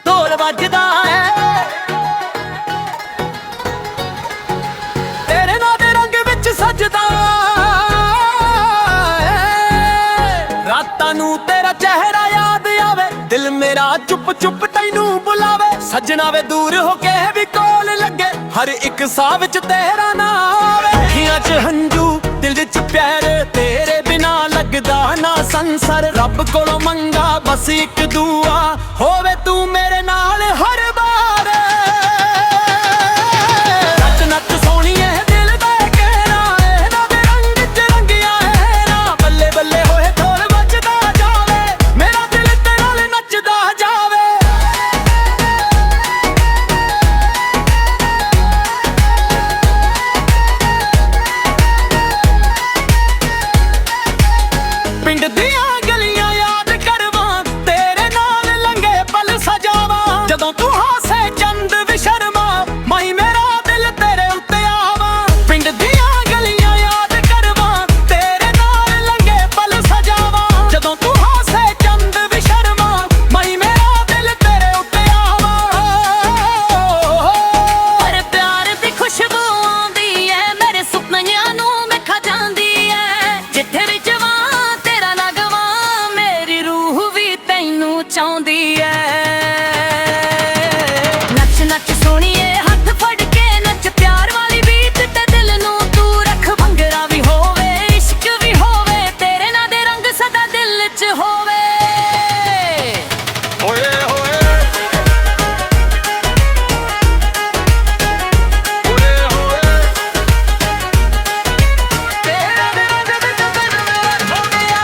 ਢੋਲ ਵੱਜਦਾ ਏ ਤੇਰੇ ਨਾਂ ਦੇ ਰੰਗ ਵਿੱਚ ਸਜਦਾ ਏ। ਰਾਤਾਂ ਨੂੰ ਤੇਰਾ ਚਿਹਰਾ ਯਾਦ ਆਵੇ, ਦਿਲ ਮੇਰਾ ਚੁੱਪ ਚੁੱਪ ਤੈਨੂੰ ਬੁਲਾਵੇ। ਸੱਜਣਾ ਵੇ ਦੂਰ ਹੋ ਕੇ ਵੀ ਕੋਲ ਲੱਗੇ, ਹਰ ਇੱਕ ਸਾਹ ਵਿੱਚ ਤੇਰਾ ਨਾਂ ਆਵੇ। ਅੱਖੀਆਂ 'ਚ ਹੰਝੂ ਦਿਲ 'ਚ ਪਿਆਰ, ਤੇਰੇ ਬਿਨਾ ਲੱਗਦਾ ਨਾ ਸੰਸਾਰ। ਰੱਬ ਕੋਲੋਂ ਮੰਗਾ ਬਸ ਇੱਕ ਦੁਆ, ਹੋਵੇ ਤੂੰ ਮੇਰੇ ਨਾਲ ਹਰ ਵਾਰ। ਨੱਚ ਨੱਚ ਸੋਹਣੀਏ ਦਿਲ ਦਾ ਕਹਿਣਾ, ਇਹਨਾਂ ਦੇ ਰੰਗ 'ਚ ਰੰਗਿਆ ਹੈ ਨਾ। ਬੱਲੇ ਬੱਲੇ ਹੋਏ ਢੋਲ ਵੱਜਦਾ ਜਾਵੇ, ਮੇਰਾ ਦਿਲ ਤੇਰੇ ਨਾਲ ਨੱਚਦਾ ਜਾਵੇ। ਪਿੰਡ ਦੀਆਂ ਗਲੀਆਂ ਯਾਦ ਕਰਵਾਂ, ਤੇਰੇ ਨਾਲ ਲੰਘੇ ਪਲ ਸਜਾਵਾਂ। ਜਦੋਂ ਤੂੰ ਹਾਸੇ ਚੰਦ ਵਿਸ਼ਰਮਾ, ਮਾਈ ਮੇਰਾ ਦਿਲ ਤੇਰੇ ਉੱਤੇ ਆਵਾਂ। ਪਿੰਡ ਦੀਆਂ ਗਲੀਆਂ ਯਾਦ ਕਰਵਾਂ, ਤੇਰੇ ਨਾਲ ਲੰਘੇ ਪਲ ਸਜਾਵਾਂ। ਜਦੋਂ ਤੂੰ ਹਾਸੇ ਚੰਦ ਵਿਸ਼ਰਮਾ, ਮਾਈ ਮੇਰਾ ਦਿਲ ਤੇਰੇ ਉੱਤੇ ਆਵਾਂ। ਪਰ ਪਿਆਰ ਦੀ ਖੁਸ਼ਬੂ ਆਉਂਦੀ ਐ, ਮੇਰੇ ਸੁਪਨਿਆਂ ਨੂੰ ਮਿਠਾ ਜਾਂਦੀ ਐ। ਜਿੱਥੇ ਵੀ ਜਵਾਂ ਤੇਰਾ ਨਾ ਗਵਾਂ, ਮੇਰੀ ਰੂਹ ਵੀ ਤੈਨੂੰ ਚਾਹੁੰਦੀ ਐ। ਨੱਚ ਨੱਚ ਸੋਹਣੀਏ ਹੱਥ ਫੜ ਕੇ ਨੱਚ, ਪਿਆਰ ਵਾਲੀ ਬੀਤ ਤੇ ਦਿਲ ਨੂੰ ਤੂੰ ਰੱਖ। ਭੰਗੜਾ ਵੀ ਹੋਵੇ ਇਸ਼ਕ ਵੀ ਹੋਵੇ, ਤੇਰੇ ਨਾਂ ਦੇ ਰੰਗ ਸਦਾ ਦਿਲ 'ਚ ਹੋਵੇ। ਓਏ ਹੋਏ ਓਏ ਹੋਏ, ਤੇਰੇ ਰੰਗ ਵਿੱਚ ਦਿਲ ਮੇਰਾ ਹੋ ਗਿਆ।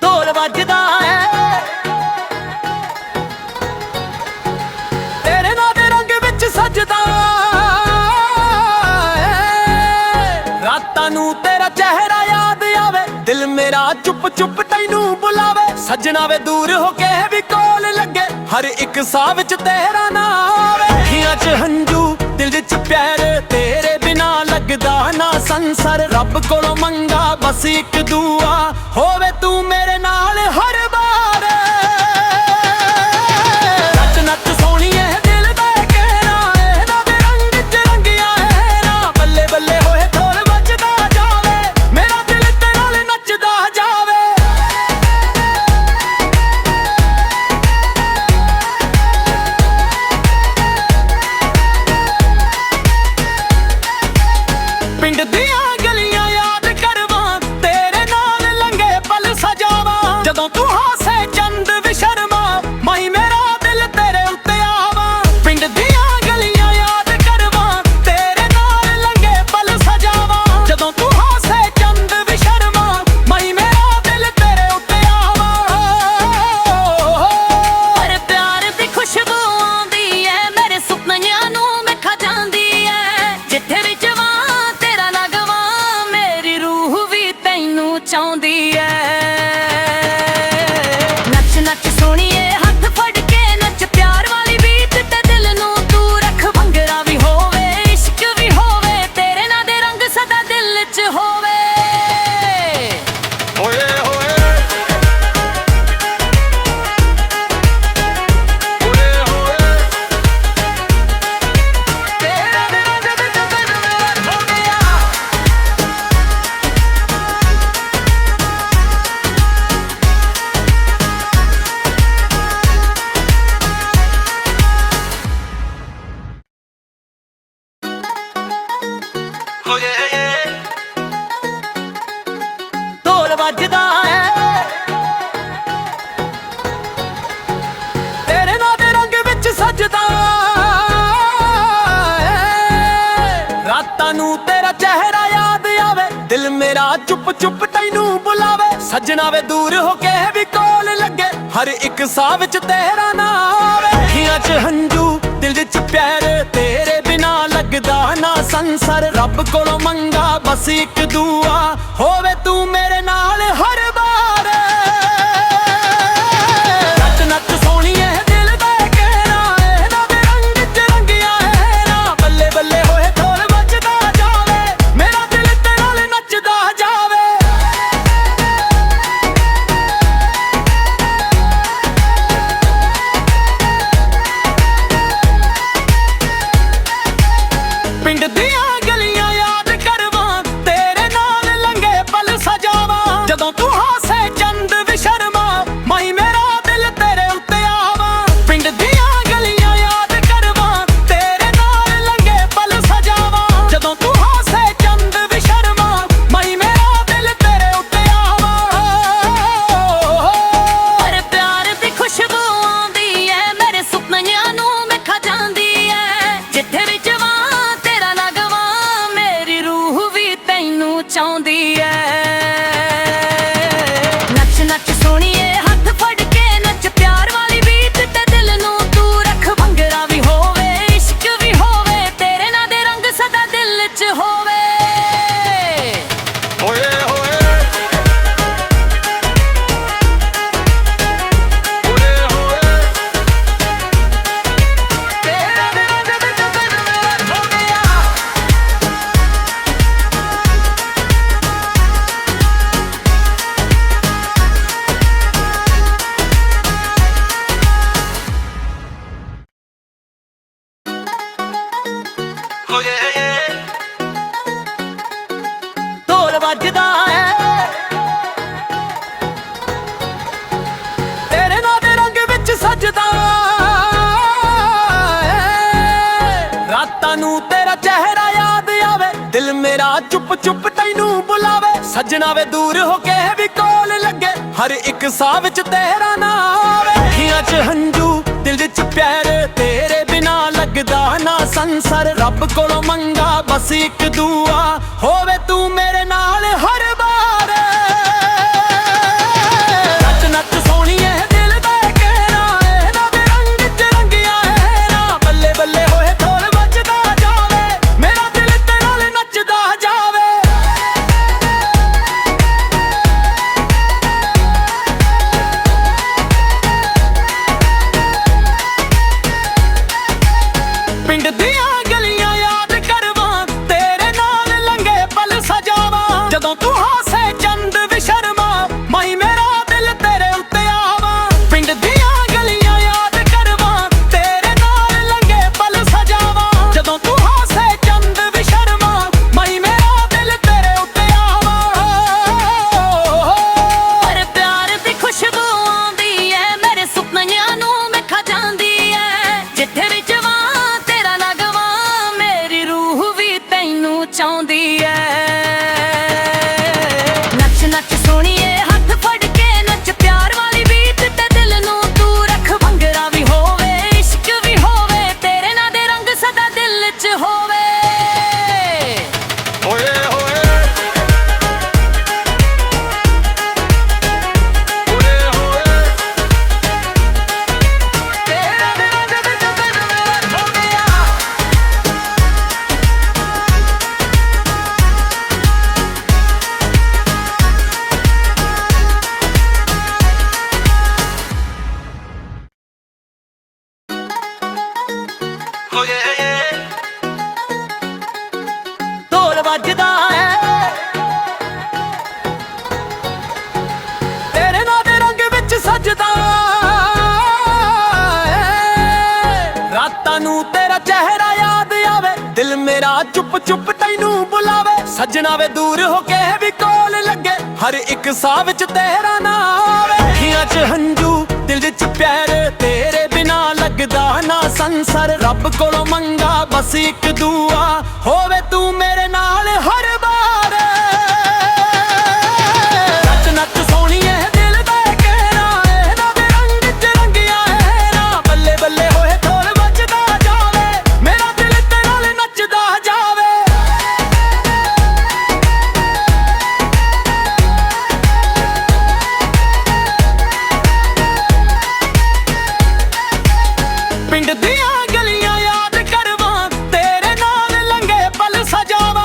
ਢੋਲ ਵੱਜਦਾ ਏ ਤੇਰੇ ਨਾਂ ਦੇ ਰੰਗ ਵਿੱਚ ਸਜਦਾ ਏ। ਰਾਤਾਂ ਨੂੰ ਤੇਰਾ ਚਿਹਰਾ ਯਾਦ ਆਵੇ, ਦਿਲ ਮੇਰਾ ਚੁੱਪ ਚੁੱਪ ਤੈਨੂੰ ਬੁਲਾਵੇ। ਸੱਜਣਾ ਵੇ ਦੂਰ ਹੋ ਕੇ ਵੀ ਕੋਲ ਲੱਗੇ, ਹਰ ਇੱਕ ਸਾਹ ਵਿੱਚ ਤੇਰਾ ਨਾਂ ਆਵੇ। ਅੱਖੀਆਂ 'ਚ ਹੰਝੂ ਦਿਲ 'ਚ ਪਿਆਰ, ਤੇਰੇ ਬਿਨਾ ਲੱਗਦਾ ਨਾ ਸੰਸਾਰ। ਰੱਬ ਕੋਲੋਂ ਮੰਗਾ ਬਸ ਇੱਕ ਦੁਆ, ਹੋਵੇ ਤੂੰ ਮੇਰੇ ਨਾਲ ਹਰ ਵਾਰ। ਨੱਚ ਨੱਚ ਸੋਹਣੀਏ ਦਿਲ ਦਾ ਕਹਿਣਾ, ਇਹਨਾਂ ਦੇ ਰੰਗ 'ਚ ਰੰਗਿਆ ਹੈ ਨਾ। ਬੱਲੇ ਬੱਲੇ ਹੋਏ ਢੋਲ ਵੱਜਦਾ ਜਾਵੇ, ਮੇਰਾ ਦਿਲ ਤੇਰੇ ਨਾਲ ਨੱਚਦਾ ਜਾਵੇ। ਪਿੰਡ ਦੀਆਂ ਗਲੀਆਂ ਯਾਦ ਕਰਵਾਂ, ਤੇਰੇ ਨਾਲ ਲੰਘੇ ਪਲ ਸਜਾਵਾਂ। ਜਦੋਂ ਤੂੰ ਹਾਸੇ ਚੰਦ ਵਿਸ਼ਰਮਾ, ਮਾਈ ਮੇਰਾ ਦਿਲ ਤੇਰੇ ਉੱਤੇ ਆਵਾਂ। ਪਿੰਡ ਦੀਆਂ ਗਲੀਆਂ ਯਾਦ ਕਰਵਾਂ, ਤੇਰੇ ਨਾਲ ਲੰਘੇ ਪਲ ਸਜਾਵਾਂ। ਜਦੋਂ ਤੂੰ ਹਾਸੇ ਚੰਦ ਵਿਸ਼ਰਮਾ, ਮਾਈ ਮੇਰਾ ਦਿਲ ਤੇਰੇ ਉੱਤੇ ਆਵਾਂ। ਪਰ ਪਿਆਰ ਦੀ ਖੁਸ਼ਬੂ ਆਉਂਦੀ ਐ, ਮੇਰੇ ਸੁਪਨਿਆਂ ਨੂੰ ਮਿਠਾ ਜਾਂਦੀ ਐ। ਜਿੱਥੇ ਵੀ ਜਵਾਂ ਤੇਰਾ ਨਾ ਗਵਾਂ, ਮੇਰੀ ਰੂਹ ਵੀ ਤੈਨੂੰ ਚਾਹੁੰਦੀ ਐ। ਨੱਚ ਨੱਚ ਸੋਹਣੀਏ ਹੱਥ ਫੜ ਕੇ ਨੱਚ, ਪਿਆਰ ਵਾਲੀ ਬੀਤ ਤੇ ਦਿਲ ਨੂੰ ਤੂੰ ਰੱਖ। ਭੰਗੜਾ ਵੀ ਹੋਵੇ ਇਸ਼ਕ ਵੀ ਹੋਵੇ, ਤੇਰੇ ਨਾਂ ਦੇ ਰੰਗ ਸਦਾ ਦਿਲ 'ਚ ਹੋਵੇ। ਓਏ ਹੋਏ ਓਏ ਹੋਏ, ਤੇਰੇ ਰੰਗ ਵਿੱਚ ਦਿਲ ਮੇਰਾ ਹੋ ਗਿਆ। ਢੋਲ ਵੱਜਦਾ ਏ ਤੇਰੇ ਨਾਂ ਦੇ ਰੰਗ ਵਿੱਚ ਸਜਦਾ ਏ। ਰਾਤਾਂ ਨੂੰ ਤੇਰਾ ਚਿਹਰਾ ਯਾਦ ਆਵੇ, ਦਿਲ ਮੇਰਾ ਚੁੱਪ ਚੁੱਪ ਤੈਨੂੰ ਬੁਲਾਵੇ। ਸੱਜਣਾ ਵੇ ਦੂਰ ਹੋ ਕੇ ਵੀ ਕੋਲ ਲੱਗੇ, ਹਰ ਇੱਕ ਸਾਹ ਵਿੱਚ ਤੇਰਾ ਨਾਂ ਆਵੇ। ਅੱਖੀਆਂ 'ਚ ਹੰਝੂ ਦਿਲ 'ਚ ਪਿਆਰ, ਤੇਰੇ ਬਿਨਾ ਲੱਗਦਾ ਨਾ ਸੰਸਾਰ। ਸੰਸਾਰ ਰੱਬ ਕੋਲੋਂ ਮੰਗਾ ਬਸ ਇੱਕ ਦੁਆ ਹੋਵੇ ਤੂੰ ਮੇਰੇ ਨਾਲ ਹਰ ਵਾਰ ਨੱਚ ਨੱਚ ਸੋਹਣੀਏ ਦਿਲ ਦੇ ਕਹਿਣਾ ਇਹਨਾਂ ਦੇ ਰੰਗ ਚ ਰੰਗਿਆ ਹੈ ਨਾ ਬੱਲੇ ਬੱਲੇ ਹੋਏ ਢੋਲ ਵੱਜਦਾ ਜਾਵੇ ਮੇਰਾ ਦਿਲ ਤੇ ਨਾਲ ਨੱਚਦਾ ਜਾਵੇ ਪਿੰਡ ਦੀਆਂ ਗਲੀਆਂ ਯਾਦ ਕਰਵਾਂ ਤੇਰੇ ਨਾਲ ਲੰਘੇ ਪਲ ਸਜਾਵਾਂ ਜਦੋਂ ਤੂੰ ਹਾਸੇ ਚੰਦ ਵਿਸ਼ਰਮਾ ਮਾਈ ਮੇਰਾ ਦਿਲ ਤੇਰੇ ਉੱਤੇ ਆਵਾਂ ਪਿੰਡ ਦੀਆਂ ਗਲੀਆਂ ਯਾਦ ਕਰਵਾਂ ਤੇਰੇ ਨਾਲ ਲੰਘੇ ਪਲ ਸਜਾਵਾਂ ਜਦੋਂ ਤੂੰ ਹਾਸੇ ਚੰਦ ਵਿਸ਼ਰਮਾ ਮਾਈ ਮੇਰਾ ਦਿਲ ਤੇਰੇ ਉੱਤੇ ਆਵਾਂ ਪਰ ਪਿਆਰ ਦੀ ਖੁਸ਼ਬੂ ਆਉਂਦੀ ਐ ਮੇਰੇ ਸੁਪਨਿਆਂ ਨੂੰ ਮੈਂ ਖਾ ਜਾਂਦੀ ਐ ਜਿੱਥੇ ਵੀ ਜਵਾਂ ਤੇਰਾ ਨਗਵਾ ਮੇਰੀ ਰੂਹ ਵੀ ਤੈਨੂੰ ਚਾਹੁੰਦੀ ਐ ਨੱਚ ਨੱਚ ਸੋਹਣੀਏ ਹੱਥ ਫੜ ਕੇ ਨੱਚ ਪਿਆਰ ਵਾਲੀ ਬੀਟ ਤੇ ਦਿਲ ਨੂੰ ਤੂੰ ਰੱਖ ਭੰਗੜਾ ਵੀ ਹੋਵੇ ਇਸ਼ਕ ਵੀ ਹੋਵੇ ਤੇਰੇ ਨਾਂ ਦੇ ਰੰਗ ਸਦਾ ਦਿਲ 'ਚ ਹੋਵੇ ਓਏ ਹੋਏ ਓਏ ਹੋਏ ਤੇਰੇ ਰੰਗ ਵਿੱਚ ਦਿਲ ਮੇਰਾ ਖੋ ਗਿਆ ਢੋਲ ਵੱਜਦਾ ਹੈ ਤੇਰੇ ਨਾਂ ਦੇ ਰੰਗ ਵਿੱਚ ਸਜਦਾ ਹੈ ਰਾਤਾਂ ਨੂੰ ਤੇਰਾ ਚਿਹਰਾ ਯਾਦ ਆਵੇ ਦਿਲ ਮੇਰਾ ਚੁੱਪ ਚੁੱਪ ਤੈਨੂੰ ਬੁਲਾਵੇ ਸੱਜਣਾ ਵੇ ਦੂਰ ਹੋ ਕੇ ਵੀ ਕੋਲ ਲੱਗੇ ਹਰ ਇੱਕ ਸਾਹ ਵਿੱਚ ਤੇਰਾ ਨਾਂ ਆਵੇ ਅੱਖੀਆਂ 'ਚ ਹੰਝੂ ਦਿਲ 'ਚ ਪਿਆਰ ਤੇਰੇ ਬਿਨਾ ਲੱਗਦਾ ਨਾ ਸੰਸਾਰ ਰੱਬ ਕੋਲੋਂ ਮੰਗਾ ਬਸ ਇੱਕ ਦੁਆ ਹੋਵੇ ਤੂੰ ਮੇਰੇ ਨਾਲ ਹਰ ਵਾਰ ਨੱਚ ਨੱਚ ਸੋਹਣੀਏ ਦਿਲ ਦੇ ਕਹਿਣਾ ਇਹਨਾਂ ਦੇ ਰੰਗ ਚ ਰੰਗਿਆ ਹੈ ਨਾ ਬੱਲੇ ਬੱਲੇ ਹੋਏ ਢੋਲ ਵੱਜਦਾ ਜਾਵੇ ਮੇਰਾ ਦਿਲ ਤੇ ਨਾਲ ਨੱਚਦਾ ਜਾਵੇ ਪਿੰਡ ਦੀਆਂ ਗਲੀਆਂ ਯਾਦ ਕਰਵਾਂ ਤੇਰੇ ਨਾਲ ਲੰਘੇ ਪਲ ਸਜਾਵਾਂ ਜਦੋਂ ਤੂੰ ਹਾਸੇ ਚੰਦ ਵਿਸ਼ਰਮਾ ਮਾਈ ਮੇਰਾ ਦਿਲ ਤੇਰੇ ਉੱਤੇ ਆਵਾਂ ਪਿੰਡ ਦੀਆਂ ਗਲੀਆਂ ਯਾਦ ਕਰਵਾਂ ਤੇਰੇ ਨਾਲ ਲੰਘੇ ਪਲ ਸਜਾਵਾਂ ਜਦੋਂ ਤੂੰ ਹਾਸੇ ਚੰਦ ਵਿਸ਼ਰਮਾ ਮਾਈ ਮੇਰਾ ਦਿਲ ਤੇਰੇ ਉੱਤੇ ਆਵਾਂ ਪਰ ਪਿਆਰ ਦੀ ਖੁਸ਼ਬੂ ਆਉਂਦੀ ਐ ਮੇਰੇ ਸੁਪਨਿਆਂ ਨੂੰ ਮੈਂ ਖਾ ਜਾਂਦੀ ਐ ਜਿੱਥੇ ਵੀ ਜਵਾਂ ਤੇਰਾ ਨਗਵਾ ਮੇਰੀ ਰੂਹ ਵੀ ਤੈਨੂੰ ਚਾਹੁੰਦੀ ਐ ਨੱਚ ਨੱਚ ਸੋਹਣੀਏ ਹੱਥ ਫੜ ਕੇ ਨੱਚ ਪਿਆਰ ਵਾਲੀ ਬੀਟ ਤੇ ਦਿਲ ਨੂੰ ਤੂੰ ਰੱਖ ਭੰਗੜਾ ਵੀ ਹੋਵੇ ਇਸ਼ਕ ਵੀ ਹੋਵੇ ਤੇਰੇ ਨਾਂ ਦੇ ਰੰਗ ਸਦਾ ਦਿਲ 'ਚ ਹੋਵੇ ਓਏ ਹੋਏ ਓਏ ਹੋਏ ਤੇਰੇ ਰੰਗ ਵਿੱਚ ਦਿਲ ਮੇਰਾ ਖੋ ਗਿਆ ਢੋਲ ਵੱਜਦਾ ਹੈ ਤੇਰੇ ਨਾਂ ਦੇ ਰੰਗ ਵਿੱਚ ਸਜਦਾ ਹੈ ਰਾਤਾਂ ਨੂੰ ਤੇਰਾ ਚਿਹਰਾ ਯਾਦ ਆਵੇ ਦਿਲ ਮੇਰਾ ਚੁੱਪ ਚੁੱਪ ਤੈਨੂੰ ਬੁਲਾਵੇ ਸੱਜਣਾ ਵੇ ਦੂਰ ਹੋ ਕੇ ਵੀ ਕੋਲ ਲੱਗੇ ਹਰ ਇੱਕ ਸਾਹ ਵਿੱਚ ਤੇਰਾ ਨਾਂ ਆਵੇ ਅੱਖੀਆਂ 'ਚ ਹੰਝੂ ਦਿਲ 'ਚ ਪਿਆਰ ਤੇਰੇ ਬਿਨਾ ਲੱਗਦਾ ਨਾ ਸੰਸਾਰ ਰੱਬ ਕੋਲੋਂ ਮੰਗਾ ਬਸ ਇੱਕ ਦੁਆ ਹੋਵੇ ਤੂੰ ਮੇਰੇ ਨਾਲ ਹਰ ਵਾਰ ਨੱਚ ਨੱਚ ਸੋਹਣੀਏ ਦਿਲ ਦੇ ਕਹਿਣਾ ਇਹਨਾਂ ਦੇ ਰੰਗ ਚ ਰੰਗਿਆ ਹੈ ਨਾ ਬੱਲੇ ਬੱਲੇ ਹੋਏ ਢੋਲ ਵੱਜਦਾ ਜਾਵੇ ਮੇਰਾ ਦਿਲ ਤੇ ਨਾਲ ਨੱਚਦਾ ਜਾਵੇ ਪਿੰਡ ਦੀਆਂ ਗਲੀਆਂ ਯਾਦ ਕਰਵਾਂ ਤੇਰੇ ਨਾਲ ਲੰਘੇ ਪਲ ਸਜਾਵਾਂ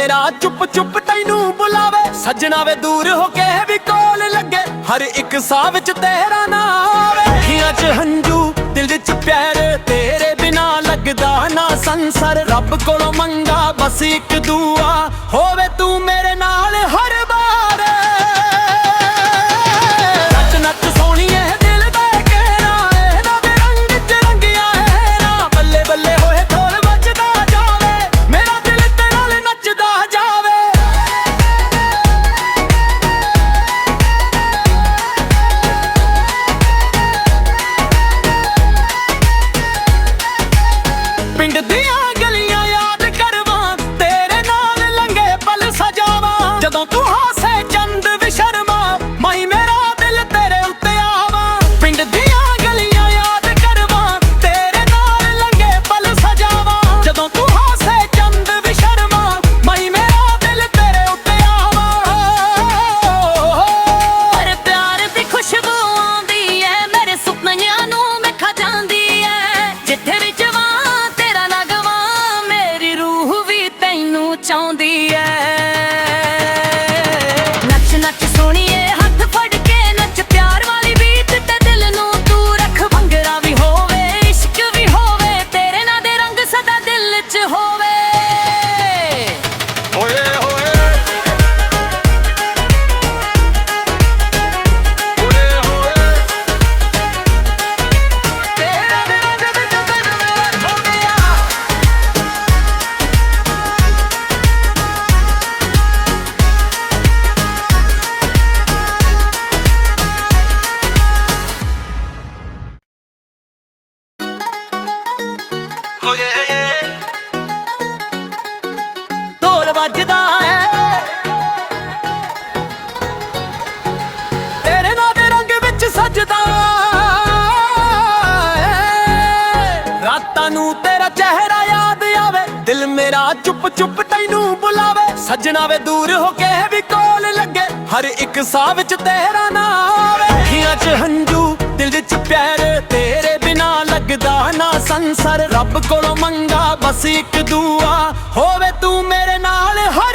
ਮੇਰਾ ਚੁੱਪ ਚੁੱਪ ਤੈਨੂੰ ਬੁਲਾਵੇ ਸੱਜਣਾ ਵੇ ਦੂਰ ਹੋ ਕੇ ਵੀ ਕੋਲ ਲੱਗੇ ਹਰ ਇੱਕ ਸਾਹ ਵਿੱਚ ਤੇਰਾ ਨਾਮ ਆਵੇ ਅੱਖੀਆਂ 'ਚ ਹੰਝੂ ਦਿਲ 'ਚ ਪਿਆਰ ਤੇਰੇ ਬਿਨਾ ਲੱਗਦਾ ਨਾ ਸੰਸਾਰ ਰੱਬ ਕੋਲੋਂ ਮੰਗਾ ਬਸ ਇੱਕ ਦੁਆ ਹੋਵੇ ਤੂੰ ਮੇਰੇ ਨਾਲ ਹਰ ਵਾਰ ਨੱਚ ਨੱਚ ਸੋਹਣੀਏ ਦਿਲ ਦੇ ਕਹਿਣਾ ਇਹਨਾਂ ਦੇ ਰੰਗ 'ਚ ਰੰਗਿਆ ਹੈ ਨਾ ਬੱਲੇ ਬੱਲੇ ਹੋਏ ਢੋਲ ਵੱਜਦਾ ਜਾਵੇ ਮੇਰਾ ਦਿਲ ਤੇਰੇ ਨਾਲ ਨੱਚਦਾ ਜਾਵੇ ਪਿੰਡ ਦੀਆਂ ਗਲੀਆਂ ਯਾਦ ਕਰਵਾਂ ਤੇਰੇ ਨਾਲ ਲੰਘੇ ਪਲ ਸਜਾਵਾਂ ਜਦੋਂ ਤੂੰ ਹਾਸੇ ਚੰਦ ਵਿਸ਼ਰਮਾ ਮਾਈ ਮੇਰਾ ਦਿਲ ਤੇਰੇ ਉੱਤੇ ਆਵਾਂ ਪਿੰਡ ਦੀਆਂ ਗਲੀਆਂ ਯਾਦ ਕਰਵਾਂ ਤੇਰੇ ਨਾਲ ਲੰਘੇ ਪਲ ਸਜਾਵਾਂ ਜਦੋਂ ਤੂੰ ਹਾਸੇ ਚੰਦ ਵਿਸ਼ਰਮਾ ਮਾਈ ਮੇਰਾ ਦਿਲ ਤੇਰੇ ਉੱਤੇ ਆਵਾਂ ਪਰ ਪਿਆਰ ਦੀ ਖੁਸ਼ਬੂ ਆਉਂਦੀ ਏ ਮੇਰੇ ਸੁਪਨਿਆਂ ਨੂੰ ਮੈਂ ਖਾ ਜਾਂਦੀ ਏ ਜਿੱਥੇ ਵੀ ਜਵਾਂ ਤੇਰਾ ਨਾ ਗਵਾਂ ਮੇਰੀ ਰੂਹ ਵੀ ਤੈਨੂੰ ਚਾਹੁੰਦੀ ਏ ਨੱਚ ਨੱਚ ਸੋਹਣੀਏ ਹੱਥ ਫੜ ਕੇ ਨੱਚ ਪਿਆਰ ਵਾਲੀ ਬੀਤ ਤੇ ਦਿਲ ਨੂੰ ਤੂੰ ਰੱਖ ਭੰਗੜਾ ਵੀ ਹੋਵੇ ਇਸ਼ਕ ਵੀ ਹੋਵੇ ਤੇਰੇ ਨਾਂ ਦੇ ਰੰਗ ਸਦਾ ਦਿਲ 'ਚ ਹੋਵੇ ਓਏ ਹੋਏ ਓਏ ਹੋਏ ਤੇਰੇ ਰੰਗ ਵਿੱਚ ਦਿਲ ਮੇਰਾ ਖੋ ਗਿਆ ਢੋਲ ਵੱਜਦਾ ਹੈ ਤੇਰੇ ਨਾਂ ਦੇ ਰੰਗ ਵਿੱਚ ਸਜਦਾ ਹੈ ਰਾਤਾਂ ਨੂੰ ਤੇਰਾ ਚਿਹਰਾ ਯਾਦ ਆਵੇ ਦਿਲ ਮੇਰਾ ਚੁੱਪ ਚੁੱਪ ਤੈਨੂੰ ਬੁਲਾਵੇ ਸੱਜਣਾ ਵੇ ਦੂਰ ਹੋ ਕੇ ਵੀ ਕੋਲ ਲੱਗੇ ਹਰ ਇੱਕ ਸਾਹ ਵਿੱਚ ਤੇਰਾ ਨਾਮ ਆਵੇ ਅੱਖੀਆਂ 'ਚ ਹੰਝੂ ਦਿਲ 'ਚ ਪਿਆਰ ਤੇਰੇ ਬਿਨਾ ਲੱਗਦਾ ਨਾ ਸੰਸਾਰ ਰੱਬ ਕੋਲੋਂ ਮੰਗਾ ਬਸ ਇੱਕ ਦੁਆ ਹੋਵੇ ਤੂੰ ਮੇਰੇ ਨਾਲ ਹਰ